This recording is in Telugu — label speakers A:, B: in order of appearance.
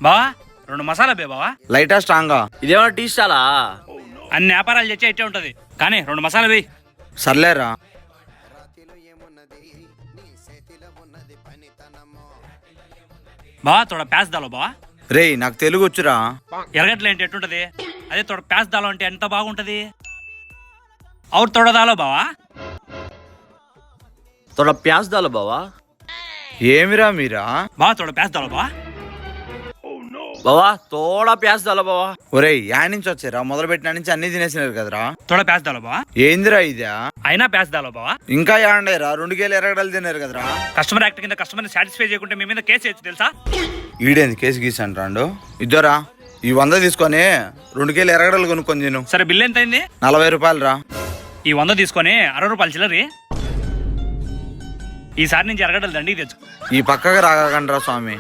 A: బావా 2 మసాలా బే బావా.
B: లైటా స్ట్రాంగా?
C: ఇదేమన్నా టీ స్టాలా?
A: అన్ని వ్యాపారాలు చేస్తే ఇట్టే ఉంటది కానీ 2 మసాలా వేయి.
B: సర్లేరా.
A: బావా తోడ ప్యాస్ దాలో బావా.
B: రేయ్ నాకు తెలుగు వచ్చురా.
A: ఎరగట్లే అంటే ఎట్టుంటది? అదే తోడ ప్యాస్ దాలో అంటే ఎంత బాగుంటది. అవును తోడ దాలో బావా.
C: తోడ ప్యాస్ దాలో బావా.
B: ఏమిరా మీరా?
A: బావా తోడ ప్యాస్ దాలో బావా.
C: బావా తోడా ప్యాస్ దాలో బావా.
B: ఒరేయ్ యా నుంచి వచ్చారా? మొదలు పెట్టిన నుంచి అన్ని తినేసినారు కదరా.
A: తోడ ప్యాస్ దాలో బావా.
B: ఏందిరా ఇదా?
A: అయినా ప్యాస్ దాలో బావా.
B: ఇంకా యాండేరా 2 కేలు ఎరగడలు తిన్నారు కదరా.
A: కస్టమర్ యాక్ట్ కింద కస్టమర్ సాటిస్ఫై చేయకుంటే మీ మీద కేసు వేయచ్చు తెలుసా.
B: ఈడేంది కేసు గీసాను రాండు. ఇద్దరా ఈ 100 తీసుకొని 2 కేలు ఎరగడలు కొనుక్కొని తిను.
A: సరే బిల్ ఎంత అయింది?
B: 40 రూపాయలు రా.
A: ఈ 100 తీసుకొని 60 రూపాయలు చిల్లరి. ఈసారి నుంచి ఎరగడలు దండికి తెచ్చు.
B: ఈ పక్కకు రాగండ్రా స్వామి.